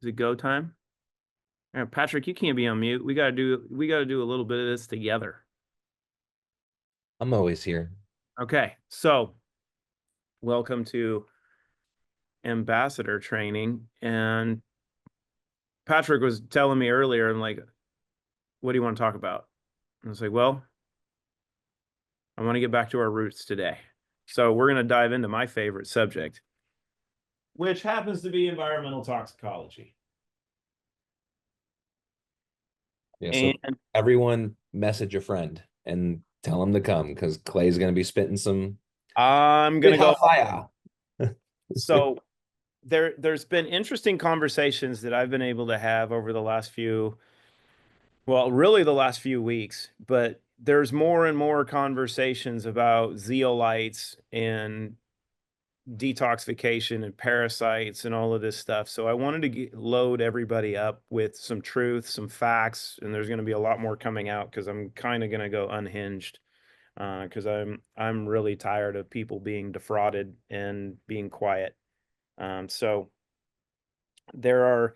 Is it go time? All right, Patrick, you can't be on mute. We gotta do a little bit of this together. I'm always here. Okay, so welcome to ambassador training. And Patrick was telling me earlier, and like, what do you want to talk about? And I was like, well, I want to get back to our roots today. So we're gonna dive into my favorite subject, which happens to be environmental toxicology. Yeah, so And everyone message a friend and tell him to come because Clay's gonna be spitting some I'm good gonna go. hot fire. So there's been interesting conversations that I've been able to have over the last few, well, really the last few weeks, but there's more and more conversations about zeolites and detoxification and parasites and all of this stuff. So I wanted to load everybody up with some truth, some facts, and there's going to be a lot more coming out because I'm kind of going to go unhinged because I'm really tired of people being defrauded and being quiet. So there are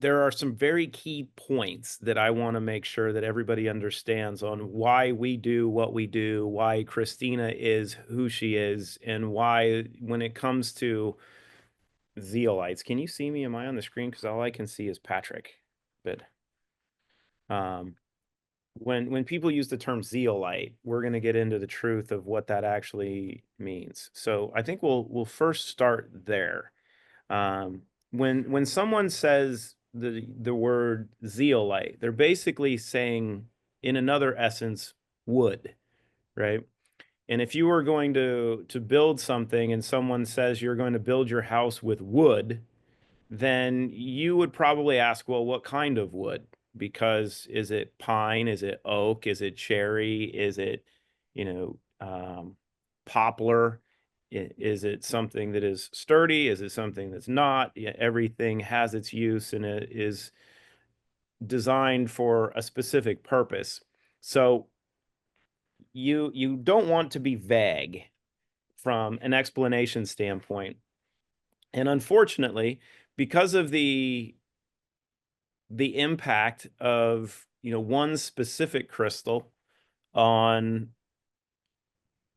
there are some very key points that I want to make sure that everybody understands on why we do what we do, why Christina is who she is, and why when it comes to zeolites. Can you see me? Am I on the screen? Because all I can see is Patrick. But um, when people use the term zeolite, we're going to get into the truth of what that actually means. So I think we'll first start there. When someone says the word zeolite, they're basically saying, in another essence, wood, right? And if you were going to build something and someone says you're going to build your house with wood, then you would probably ask, well, what kind of wood? Because is it pine? Is it oak? Is it cherry? Is it, you know, poplar? Is it something that is sturdy? Is it something that's not? Yeah, everything has its use and it is designed for a specific purpose. So you don't want to be vague from an explanation standpoint. And unfortunately, because of the impact of one specific crystal on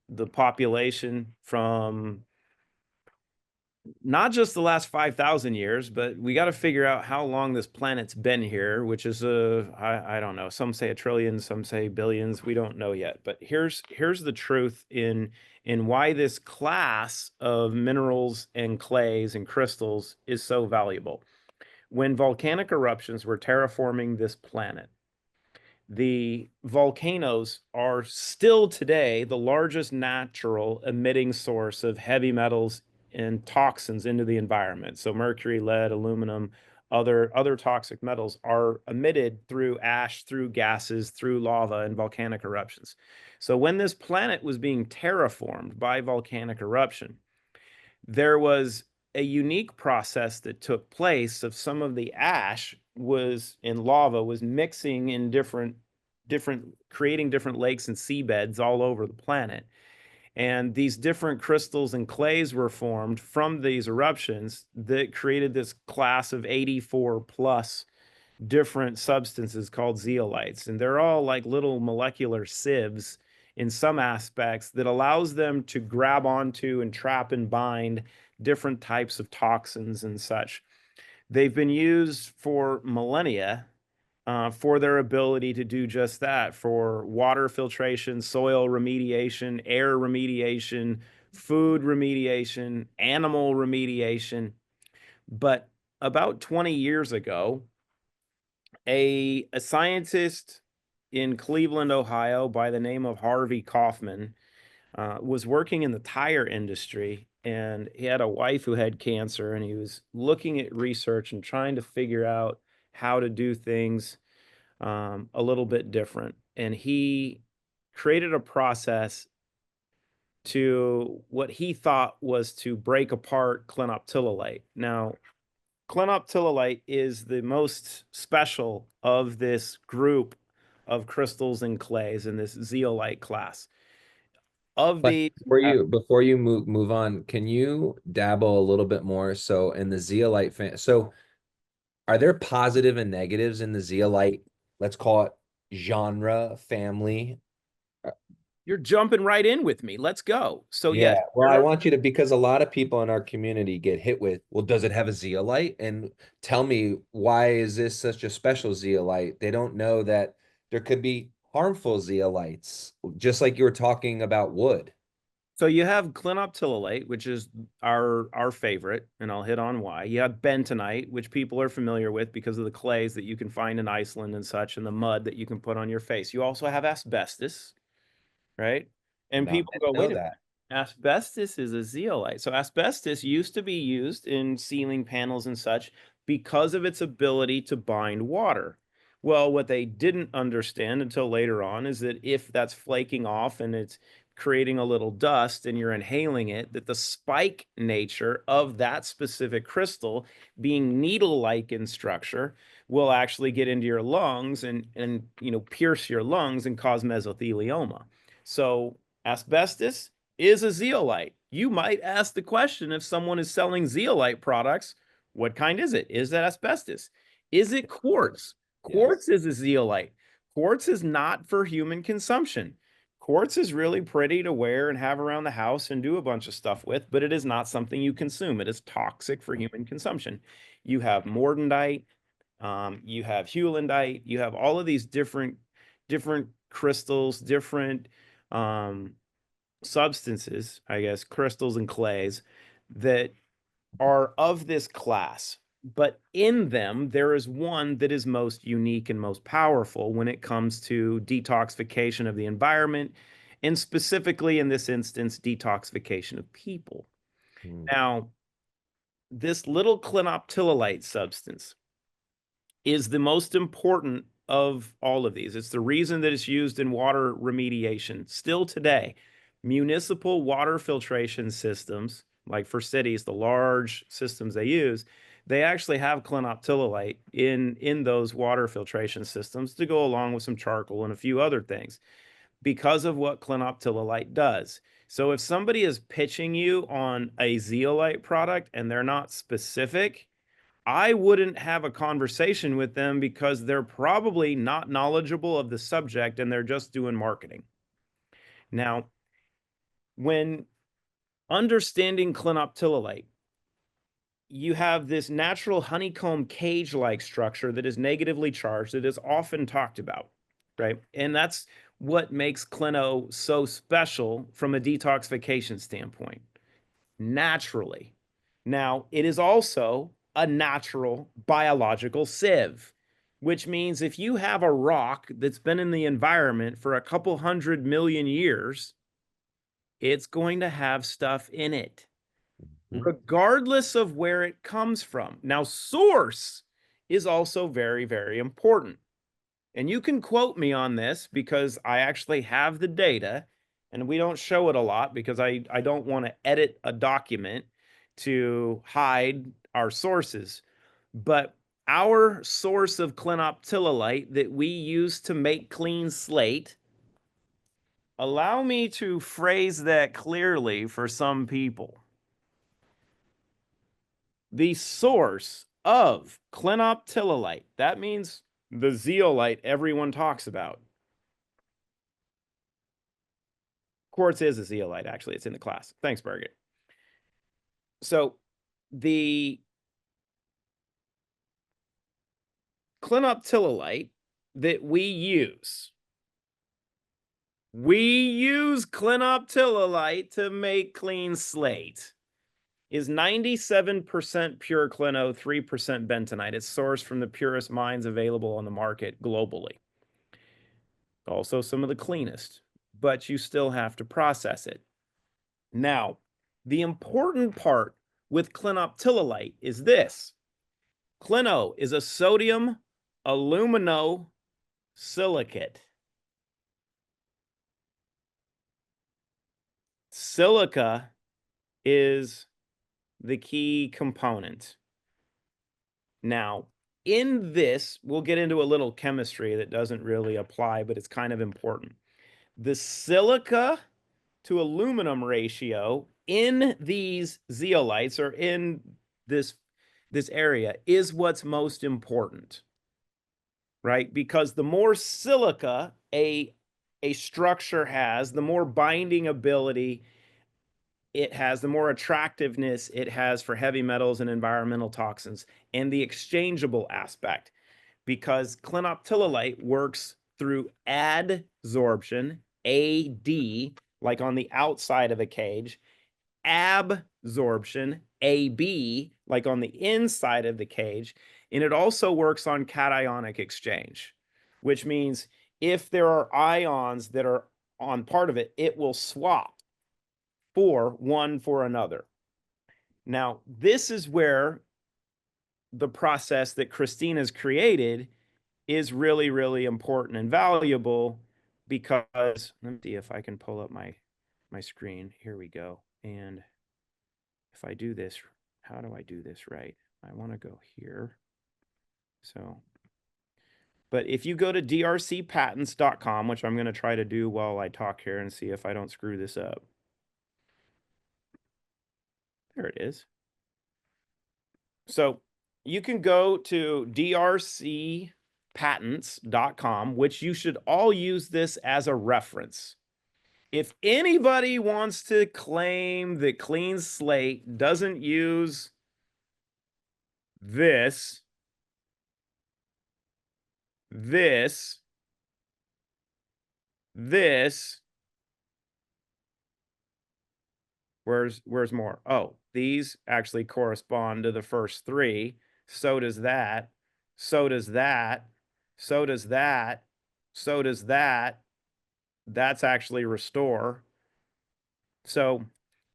the population from not just the last 5,000 years, but we got to figure out how long this planet's been here, which is I don't know. Some say a trillion, some say billions. We don't know yet. But here's the truth in why this class of minerals and clays and crystals is so valuable. When volcanic eruptions were terraforming this planet, the volcanoes are still today the largest natural emitting source of heavy metals and toxins into the environment. So mercury, lead, aluminum, other toxic metals are emitted through ash, through gases, through lava and volcanic eruptions. So when this planet was being terraformed by volcanic eruption, there was a unique process that took place of some of the ash was in lava was mixing in different creating different lakes and seabeds all over the planet, and these different crystals and clays were formed from these eruptions that created this class of 84 plus different substances called zeolites, and they're all like little molecular sieves in some aspects that allows them to grab onto and trap and bind different types of toxins and such. They've been used for millennia for their ability to do just that for water filtration, soil remediation, air remediation, food remediation, animal remediation. But about 20 years ago, a scientist in Cleveland, Ohio, by the name of Harvey Kaufman, was working in the tire industry, and he had a wife who had cancer, and he was looking at research and trying to figure out how to do things a little bit different. And he created a process to what he thought was to break apart clinoptilolite. Now, clinoptilolite is the most special of this group of crystals and clays in this zeolite class. Of But these, before you move on, can you dabble a little bit more? So in the zeolite fan, so are there positive and negatives in the zeolite, let's call it genre family? you're jumping right in with me. Let's go. So yes, Yeah, well, I want you to, because a lot of people in our community get hit with, well, does it have a zeolite? And tell me, why is this such a special zeolite? They don't know that there could be harmful zeolites, just like you were talking about wood. so you have clinoptilolite, which is our favorite, and I'll hit on why. You have bentonite, which people are familiar with because of the clays that you can find in Iceland and such, and the mud that you can put on your face. You also have asbestos, right? And No, people I go, didn't know wait a minute, that. asbestos is a zeolite. So asbestos used to be used in ceiling panels and such because of its ability to bind water. Well, what they didn't understand until later on is that if that's flaking off and it's creating a little dust and you're inhaling it, that the spike nature of that specific crystal, being needle-like in structure, will actually get into your lungs and pierce your lungs and cause mesothelioma. So asbestos is a zeolite. You might ask the question, if someone is selling zeolite products, what kind is it? Is that asbestos? Is it quartz? Yes. Quartz is a zeolite. Quartz is not for human consumption. Quartz is really pretty to wear and have around the house and do a bunch of stuff with, but it is not something you consume. It is toxic for human consumption. You have mordandite, you have hewlandite, you have all of these different crystals, different um, substances, I guess, crystals and clays that are of this class. But in them, there is one that is most unique and most powerful when it comes to detoxification of the environment, and specifically in this instance, detoxification of people. Hmm. Now, this little clinoptilolite substance is the most important of all of these. It's the reason that it's used in water remediation still today. Municipal water filtration systems, like for cities, the large systems they use, they actually have clinoptilolite in those water filtration systems to go along with some charcoal and a few other things because of what clinoptilolite does. So if somebody is pitching you on a zeolite product and they're not specific, I wouldn't have a conversation with them because they're probably not knowledgeable of the subject and they're just doing marketing. Now, when understanding clinoptilolite, you have this natural honeycomb cage-like structure that is negatively charged that is often talked about, right? And that's what makes Clino so special from a detoxification standpoint, naturally. Now, it is also a natural biological sieve, which means if you have a rock that's been in the environment for a couple 100 million years, it's going to have stuff in it, Hmm. regardless of where it comes from. Now, source is also very, very important. And you can quote me on this because I actually have the data, and we don't show it a lot because I don't want to edit a document to hide our sources. But our source of clinoptilolite that we use to make clean slate, allow me to phrase that clearly for some people. The source of clinoptilolite, that means the zeolite everyone talks about. Quartz is a zeolite, actually. It's in the class. Thanks, Birgit. So the clinoptilolite that we use clinoptilolite to make clean slate, is 97% pure clino, 3% bentonite. It's sourced from the purest mines available on the market globally. Also some of the cleanest, but you still have to process it. Now, the important part with clinoptilolite is this. Clino is a sodium alumino silicate. Silica is the key component. Now, in this, we'll get into a little chemistry that doesn't really apply, but it's kind of important. The silica to aluminum ratio in these zeolites or in this this area is what's most important, right? Because the more silica a structure has, the more binding ability it has, the more attractiveness it has for heavy metals and environmental toxins, and the exchangeable aspect, because clinoptilolite works through adsorption, AD, like on the outside of a cage, absorption, AB, like on the inside of the cage, and it also works on cationic exchange, which means if there are ions that are on part of it, it will swap for one for another. Now, this is where the process that Christina's created is really, really important and valuable, because let me see if I can pull up my screen. Here we go. And if I do this, how do I do this right? I want to go here. So, but if you go to drcpatents.com, which I'm going to try to do while I talk here and see if I don't screw this up. There it is. So you can go to drcpatents.com, which you should all use this as a reference. If anybody wants to claim that Clean Slate doesn't use this, this, this, where's more? Oh, these actually correspond to the first three. So does that. So does that. So does that. So does that. That's actually restore. So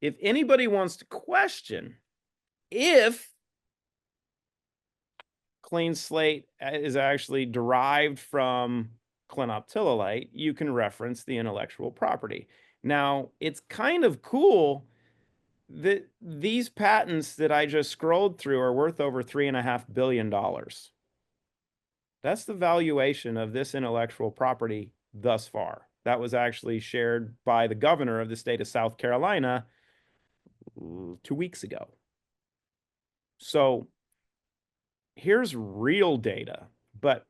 if anybody wants to question if Clean Slate is actually derived from clinoptilolite, you can reference the intellectual property. Now, it's kind of cool that these patents that I just scrolled through are worth over $3.5 billion. That's the valuation of this intellectual property thus far. That was actually shared by the governor of the state of South Carolina 2 weeks ago. So here's real data, but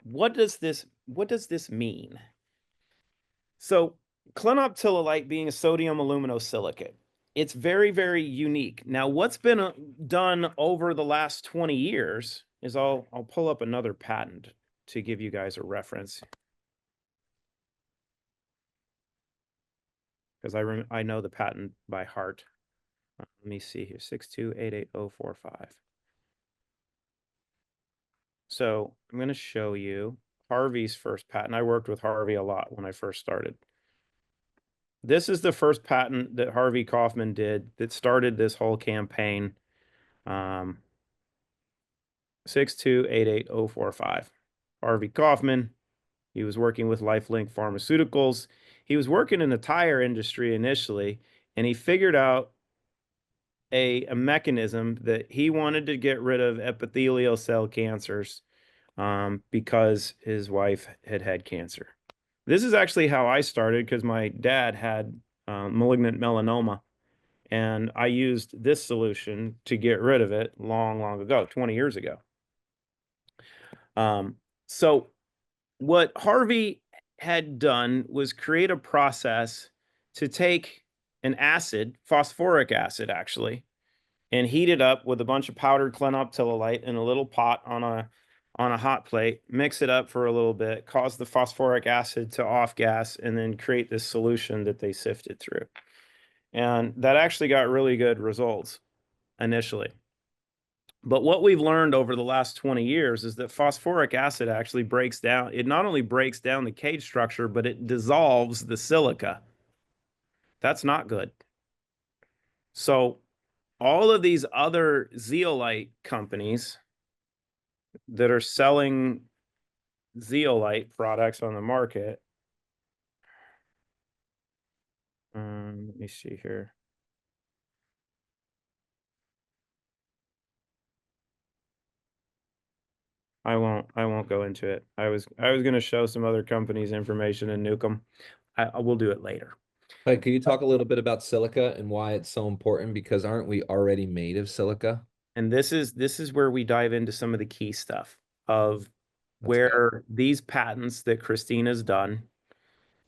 what does this mean? So clinoptilolite being a sodium aluminosilicate, it's very, very unique. Now, what's been done over the last 20 years is I'll pull up another patent to give you guys a reference, because I know the patent by heart. Let me see here, 6288045. So I'm going to show you Harvey's first patent. I worked with Harvey a lot when I first started. This is the first patent that Harvey Kaufman did that started this whole campaign. 6288045. Harvey Kaufman, he was working with LifeLink Pharmaceuticals. He was working in the tire industry initially, and he figured out a mechanism that he wanted to get rid of epithelial cell cancers, because his wife had cancer. This is actually how I started, because my dad had malignant melanoma, and I used this solution to get rid of it long, long ago, 20 years ago. So what Harvey had done was create a process to take an acid, phosphoric acid actually, and heat it up with a bunch of powdered clinoptilolite in a little pot on a hot plate, mix it up for a little bit, cause the phosphoric acid to off gas, and then create this solution that they sifted through. And that actually got really good results initially. But what we've learned over the last 20 years is that phosphoric acid actually breaks down. It not only breaks down the cage structure, but it dissolves the silica. That's not good. So all of these other zeolite companies that are selling zeolite products on the market, let me see here. I won't go into it. I was going to show some other companies information and nuke them. I will do it later. But can you talk a little bit about silica and why it's so important? Because aren't we already made of silica? And this is where we dive into some of the key stuff of Let's go. where these patents that Christina's done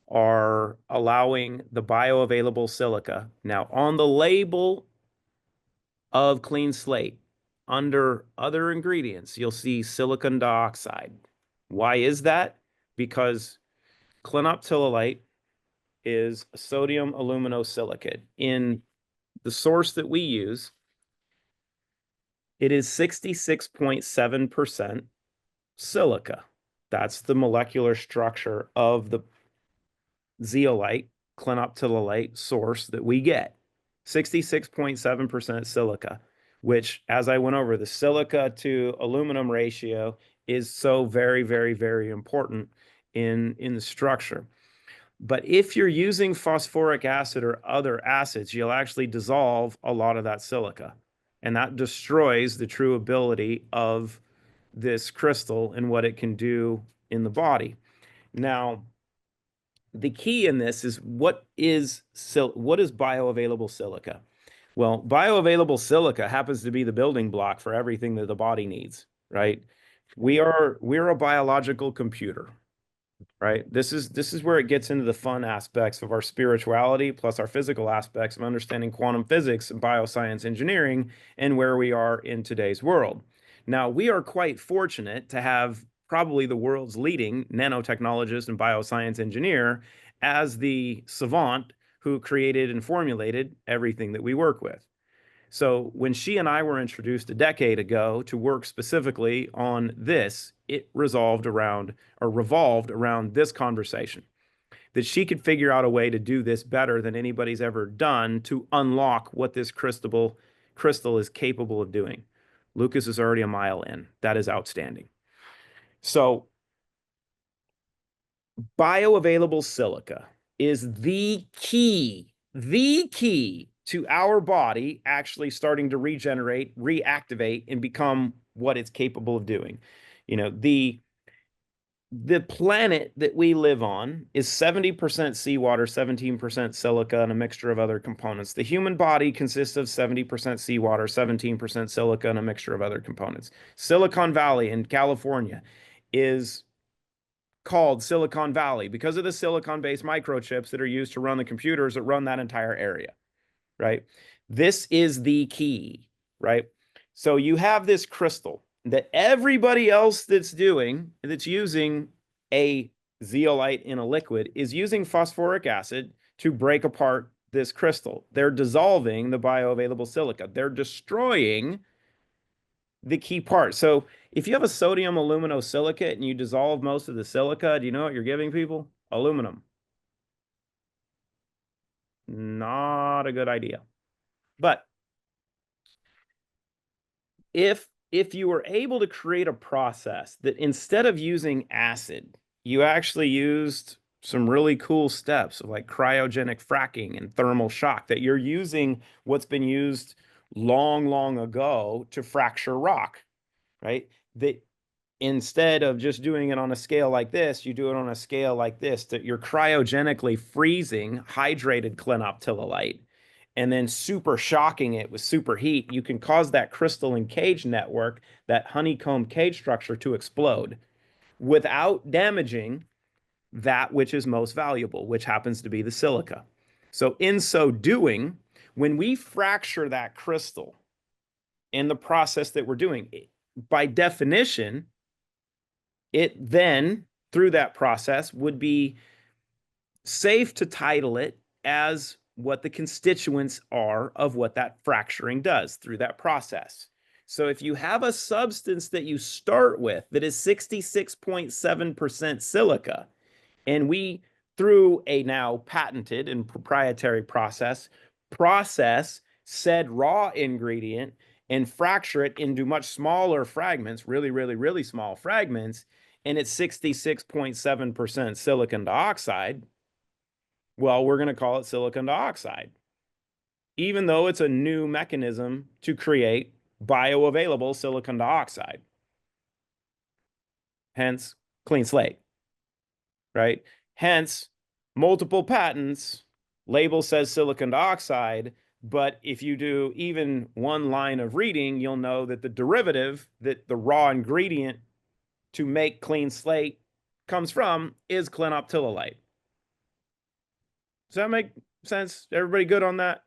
are allowing the bioavailable silica. Now, on the label of Clean Slate, under other ingredients, you'll see silicon dioxide. Why is that? Because clinoptilolite is sodium aluminosilicate. In the source that we use, it is 66.7% silica. That's the molecular structure of the zeolite, clinoptilolite source that we get. 66.7% silica, which, as I went over, the silica to aluminum ratio is so very, very, very important in the structure. But if you're using phosphoric acid or other acids, you'll actually dissolve a lot of that silica. And that destroys the true ability of this crystal and what it can do in the body. Now, the key in this is what is bioavailable silica? Well, bioavailable silica happens to be the building block for everything that the body needs, right? We're a biological computer, right? This is where it gets into the fun aspects of our spirituality plus our physical aspects of understanding quantum physics and bioscience engineering and where we are in today's world. Now, we are quite fortunate to have probably the world's leading nanotechnologist and bioscience engineer as the savant who created and formulated everything that we work with. So when she and I were introduced a decade ago to work specifically on this, it revolved around this conversation that she could figure out a way to do this better than anybody's ever done to unlock what this crystal is capable of doing. Lucas is already a mile in. That is outstanding. So bioavailable silica is the key to our body actually starting to regenerate, reactivate, and become what it's capable of doing. You know, the planet that we live on is 70% seawater, 17% silica, and a mixture of other components. The human body consists of 70% seawater, 17% silica, and a mixture of other components. Silicon Valley in California is called Silicon Valley because of the silicon-based microchips that are used to run the computers that run that entire area, right? This is the key, right? So you have this crystal that everybody else that's using a zeolite in a liquid is using phosphoric acid to break apart this crystal. They're dissolving the bioavailable silica. They're destroying the key part. So if you have a sodium aluminosilicate and you dissolve most of the silica, do you know what you're giving people? Aluminum. Not a good idea. But if you were able to create a process that instead of using acid, you actually used some really cool steps of like cryogenic fracking and thermal shock, that you're using what's been used long, long ago to fracture rock, right? That instead of just doing it on a scale like this, you do it on a scale like this, that you're cryogenically freezing hydrated clinoptilolite and then super shocking it with super heat. You can cause that crystalline cage network, that honeycomb cage structure, to explode without damaging that which is most valuable, which happens to be the silica. So in so doing, when we fracture that crystal in the process that we're doing, by definition, it then, through that process, would be safe to title it as what the constituents are of what that fracturing does through that process. So if you have a substance that you start with that is 66.7% silica, and we, through a now patented and proprietary process said raw ingredient and fracture it into much smaller fragments, really, really, really small fragments, and it's 66.7% silicon dioxide, well, we're going to call it silicon dioxide, even though it's a new mechanism to create bioavailable silicon dioxide. Hence, clean slate, right? Hence, multiple patents, Label says silicon dioxide, but if you do even one line of reading, you'll know that the derivative, that the raw ingredient to make clean slate comes from, is clinoptilolite. Does that make sense? Everybody good on that?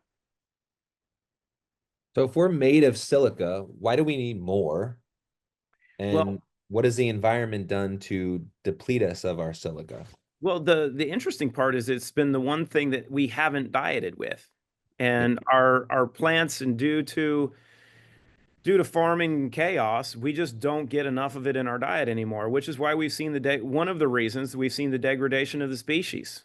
So if we're made of silica, why do we need more? And Well, what has the environment done to deplete us of our silica? well, the interesting part is it's been the one thing that we haven't dieted with. And our plants, and due to farming chaos, we just don't get enough of it in our diet anymore, which is why we've seen one of the reasons we've seen the degradation of the species,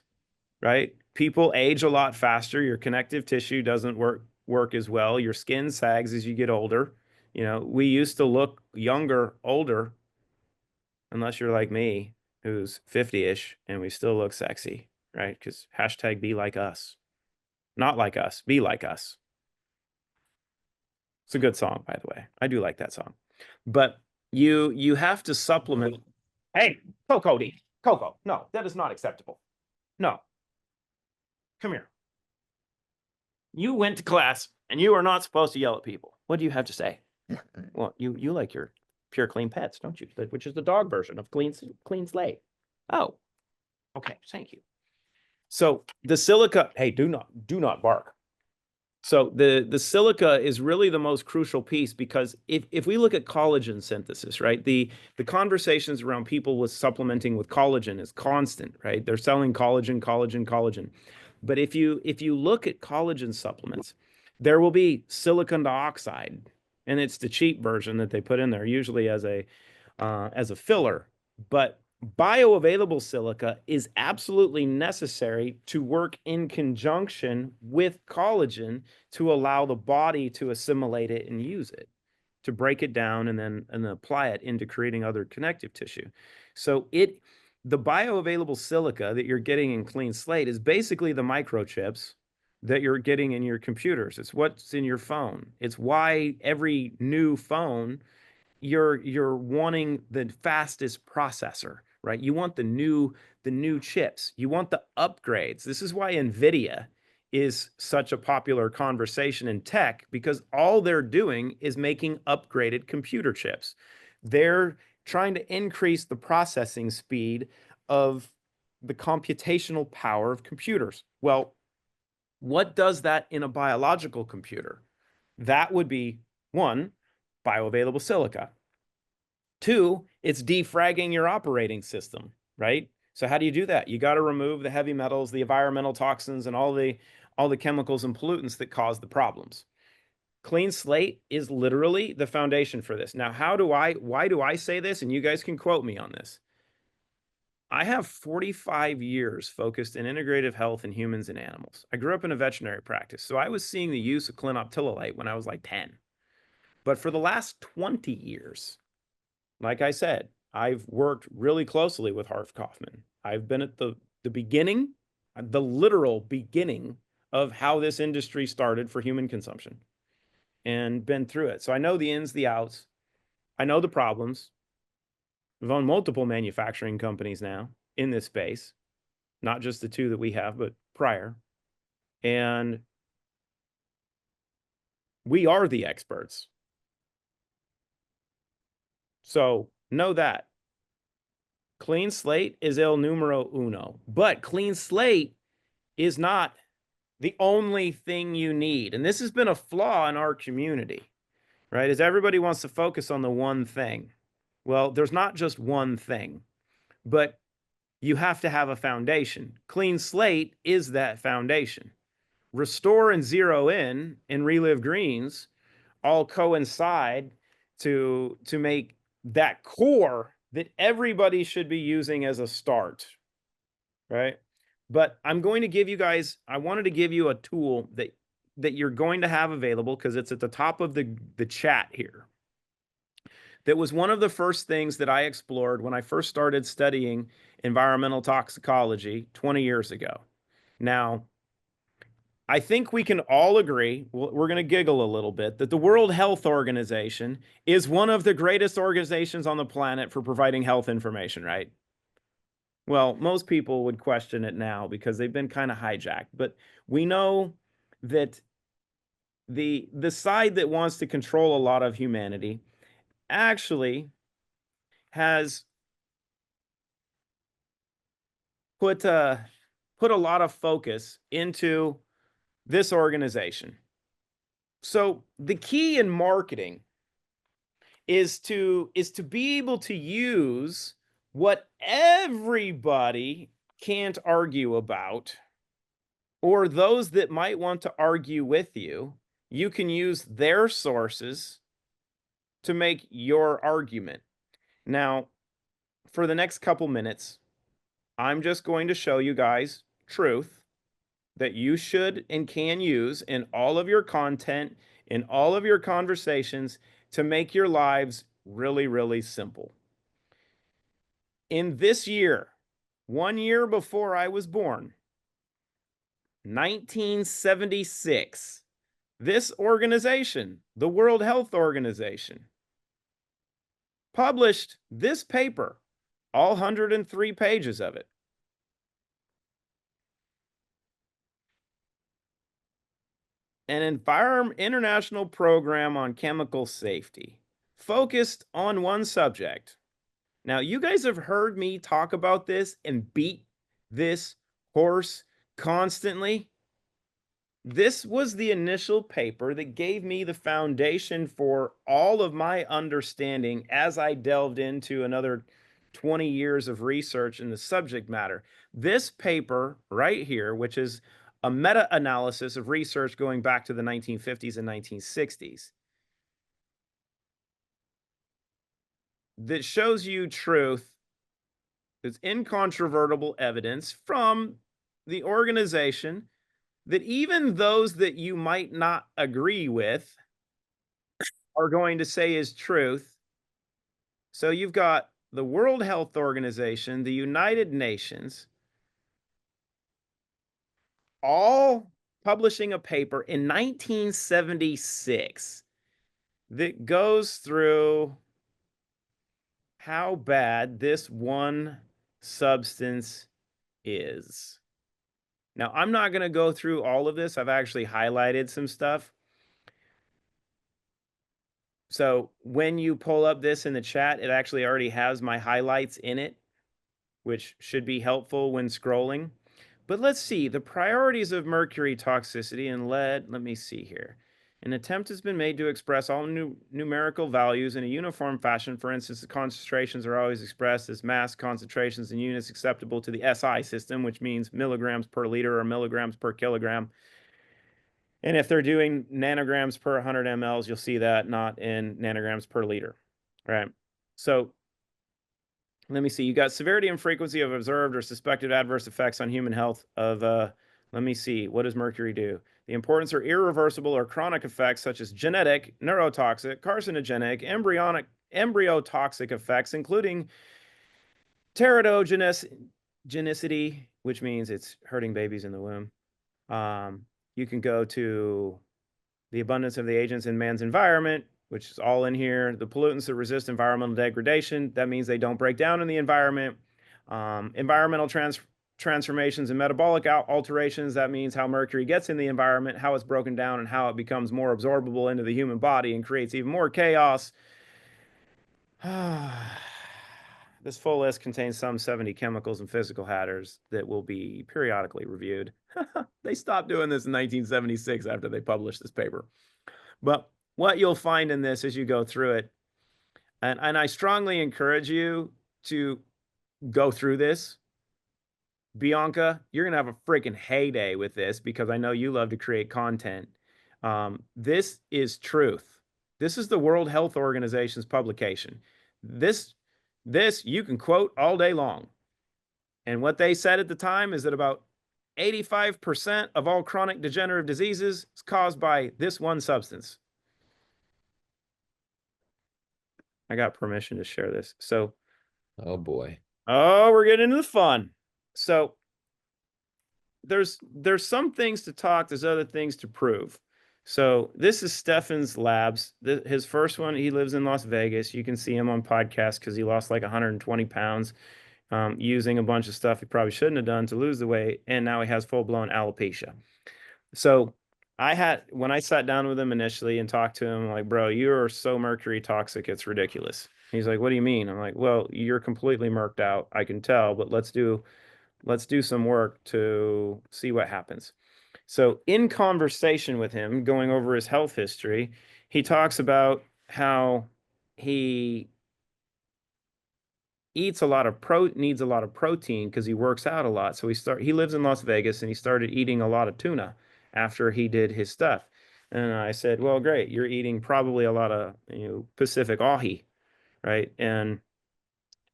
right? People age a lot faster, your connective tissue doesn't work as well, your skin sags as you get older. We used to look younger, older, unless you're like me, who's 50-ish, and we still look sexy, right? Because hashtag be like us. Not like us, be like us. It's a good song, by the way. I do like that song. But you have to supplement. Hey, Coco, no, that is not acceptable. No, come here. You went to class and you are not supposed to yell at people. What do you have to say? Well, you like your Pure Clean Pets, don't you? Which is the dog version of Clean Slate. Oh, okay, thank you. So the silica, hey, do not bark. So the silica is really the most crucial piece, because if we look at collagen synthesis, right, the conversations around people with supplementing with collagen is constant, right? They're selling collagen, collagen, collagen. But if you look at collagen supplements, there will be silicon dioxide, and it's the cheap version that they put in there, usually as a filler. But bioavailable silica is absolutely necessary to work in conjunction with collagen to allow the body to assimilate it and use it, to break it down and then apply it into creating other connective tissue. So the bioavailable silica that you're getting in Clean Slate is basically the microchips that you're getting in your computers. It's what's in your phone. It's why every new phone, you're wanting the fastest processor, right? You want the new chips. You want the upgrades. This is why Nvidia is such a popular conversation in tech, because all they're doing is making upgraded computer chips. They're trying to increase the processing speed of the computational power of computers. Well, what does that in a biological computer? That would be one, bioavailable silica. Two, it's defragging your operating system, right? So how do you do that? You got to remove the heavy metals, the environmental toxins, and all the chemicals and pollutants that cause the problems. Clean Slate is literally the foundation for this. Now, why do I say this? And you guys can quote me on this. I have 45 years focused in integrative health in humans and animals. I grew up in a veterinary practice, so I was seeing the use of clinoptilolite when I was like 10. But for the last 20 years, like I said, I've worked really closely with Harv Kaufman. I've been at the beginning, the literal beginning of how this industry started for human consumption, and been through it. So I know the ins, the outs. I know the problems. We've owned multiple manufacturing companies now in this space, not just the two that we have, but prior. And we are the experts. So know that. Clean Slate is el numero uno, but Clean Slate is not the only thing you need. And this has been a flaw in our community, right? Is everybody wants to focus on the one thing. Well, there's not just one thing, but you have to have a foundation. Clean Slate is that foundation. Restore and Zero In and Relive Greens all coincide to make that core that everybody should be using as a start, right? But I wanted to give you a tool that you're going to have available, because it's at the top of the chat here. That was one of the first things that I explored when I first started studying environmental toxicology 20 years ago. Now, I think we can all agree, we're going to giggle a little bit, that the World Health Organization is one of the greatest organizations on the planet for providing health information, right? Well, most people would question it now because they've been kind of hijacked, but we know that the side that wants to control a lot of humanity actually has put put a lot of focus into this organization. So the key in marketing is to be able to use what everybody can't argue about, or those that might want to argue with you. You can use their sources to make your argument. Now, for the next couple minutes, I'm just going to show you guys truth that you should and can use in all of your content, in all of your conversations, to make your lives really, really simple. In this year, 1 year before I was born, 1976, this organization, the World Health Organization, published this paper, all 103 pages of it. An international program on chemical safety focused on one subject. Now, you guys have heard me talk about this and beat this horse constantly. This was the initial paper that gave me the foundation for all of my understanding as I delved into another 20 years of research in the subject matter. This paper right here, which is a meta analysis of research going back to the 1950s and 1960s, that shows you truth. It's incontrovertible evidence from the organization that even those that you might not agree with are going to say is truth. So you've got the World Health Organization, the United Nations, all publishing a paper in 1976 that goes through how bad this one substance is. Now, I'm not going to go through all of this. I've actually highlighted some stuff. So when you pull up this in the chat, it actually already has my highlights in it, which should be helpful when scrolling. But let's see, the priorities of mercury toxicity and lead. Let me see here. An attempt has been made to express all numerical values in a uniform fashion. For instance, the concentrations are always expressed as mass concentrations in units acceptable to the SI system, which means milligrams per liter or milligrams per kilogram. And if they're doing nanograms per 100 mLs, you'll see that not in nanograms per liter, right? So let me see. You got severity and frequency of observed or suspected adverse effects on human health of, let me see, what does mercury do? The importance or irreversible or chronic effects such as genetic, neurotoxic, carcinogenic, embryotoxic effects, including teratogenicity, which means it's hurting babies in the womb. You can go to the abundance of the agents in man's environment, which is all in here. The pollutants that resist environmental degradation, that means they don't break down in the environment. Environmental transformations and metabolic alterations, that means how mercury gets in the environment, how it's broken down, and how it becomes more absorbable into the human body and creates even more chaos. This full list contains some 70 chemicals and physical hazards that will be periodically reviewed. They stopped doing this in 1976 after they published this paper. But what you'll find in this as you go through it, and I strongly encourage you to go through this. Bianca, you're going to have a freaking heyday with this because I know you love to create content. This is truth. This is the World Health Organization's publication. This you can quote all day long. And what they said at the time is that about 85% of all chronic degenerative diseases is caused by this one substance. I got permission to share this. So, Oh boy. oh, we're getting into the fun. So there's some things to talk, there's other things to prove. So this is Stefan's labs. His first one, he lives in Las Vegas. You can see him on podcasts because he lost like 120 pounds. using a bunch of stuff he probably shouldn't have done to lose the weight, and now he has full-blown alopecia. So when I sat down with him initially and talked to him, like, bro, you are so mercury toxic, it's ridiculous. He's like, what do you mean? I'm like, well, you're completely murked out, I can tell, but let's do some work to see what happens. So in conversation with him, going over his health history, he talks about how he needs a lot of protein because he works out a lot. So he lives in Las Vegas, and he started eating a lot of tuna after he did his stuff. And I said, well, great, you're eating probably a lot of Pacific ahi, right? And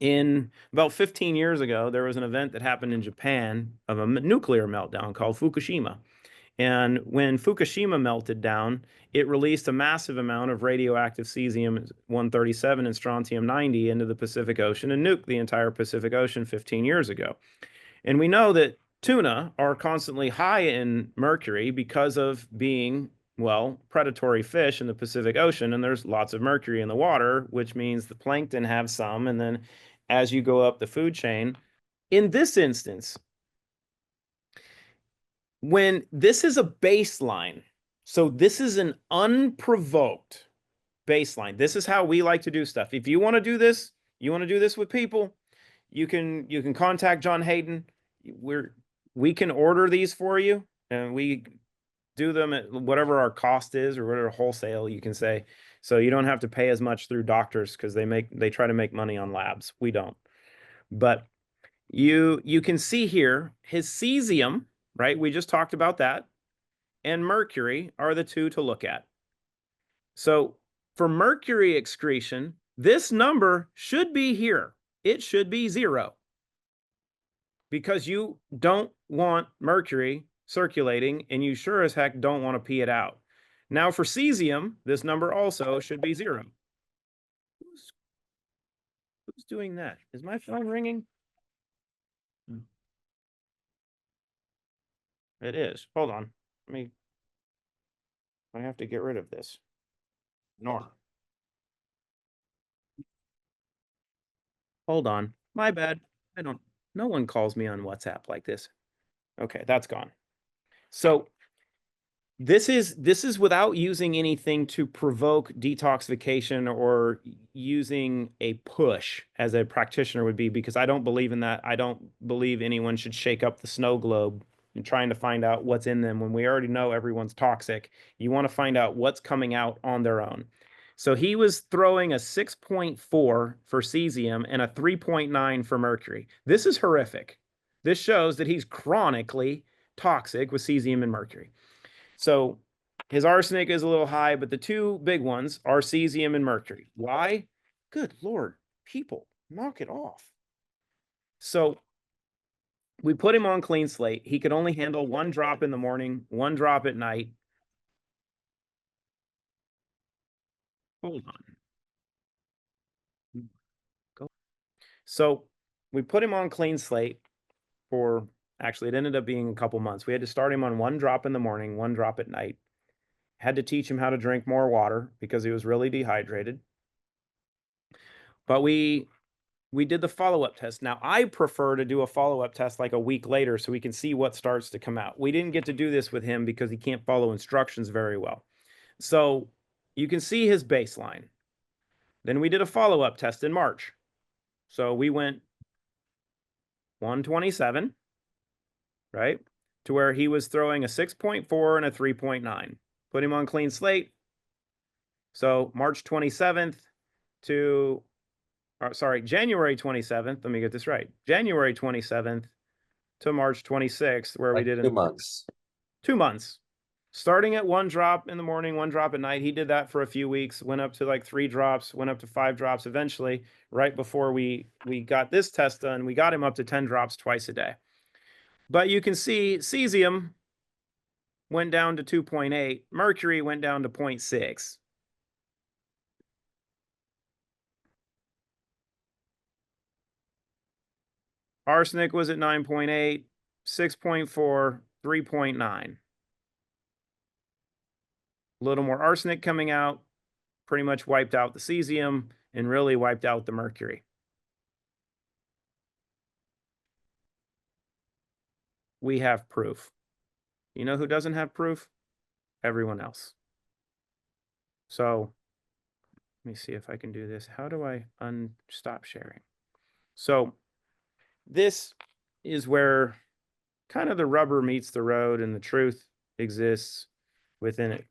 in about 15 years ago, there was an event that happened in Japan of a nuclear meltdown called Fukushima. And when Fukushima melted down, it released a massive amount of radioactive cesium-137 and strontium-90 into the Pacific Ocean and nuked the entire Pacific Ocean 15 years ago. And we know that tuna are constantly high in mercury because of being, well, predatory fish in the Pacific Ocean, and there's lots of mercury in the water, which means the plankton have some, and then as you go up the food chain, in this instance, when this is a baseline, so this is an unprovoked baseline. This is how we like to do stuff. If you want to do this, you want to do this with people, you can contact John Hayden. We can order these for you, and we do them at whatever our cost is, or whatever wholesale you can say. So you don't have to pay as much through doctors because they try to make money on labs. We don't. But you can see here his cesium, right? We just talked about that. And mercury are the two to look at. So for mercury excretion, this number should be here. It should be 0, because you don't want mercury circulating, and you sure as heck don't want to pee it out. Now for cesium, this number also should be 0. Who's doing that? Is my phone ringing? It is. Hold on. I have to get rid of this. Nor. Hold on. My bad. No one calls me on WhatsApp like this. Okay, that's gone. So this is without using anything to provoke detoxification or using a push as a practitioner would be, because I don't believe in that. I don't believe anyone should shake up the snow globe and trying to find out what's in them when we already know everyone's toxic. You want to find out what's coming out on their own. So he was throwing a 6.4 for cesium and a 3.9 for mercury. This is horrific. This shows that he's chronically toxic with cesium and mercury. So his arsenic is a little high, but the two big ones are cesium and mercury. Why? Good Lord, people, knock it off. So we put him on clean slate. He could only handle 1 drop in the morning, 1 drop at night. Hold on. Go. So we put him on clean slate for, actually, it ended up being a couple months. We had to start him on 1 drop in the morning, 1 drop at night. Had to teach him how to drink more water because he was really dehydrated. But we did the follow-up test. Now, I prefer to do a follow-up test like a week later so we can see what starts to come out. We didn't get to do this with him because he can't follow instructions very well. So you can see his baseline. Then we did a follow-up test in March. So we went 127, right, to where he was throwing a 6.4 and a 3.9. Put him on clean slate. So March 27th to January 27th. Let me get this right. January 27th to March 26th, where we did 2 months. 2 months, starting at 1 drop in the morning, 1 drop at night. He did that for a few weeks, went up to like 3 drops, went up to 5 drops. Eventually, right before we got this test done, we got him up to 10 drops twice a day. But you can see cesium went down to 2.8. Mercury went down to 0.6. Arsenic was at 9.8, 6.4, 3.9. A little more arsenic coming out, pretty much wiped out the cesium and really wiped out the mercury. we have proof. You know who doesn't have proof? Everyone else. So let me see if I can do this. How do I stop sharing? So this is where kind of the rubber meets the road and the truth exists within it.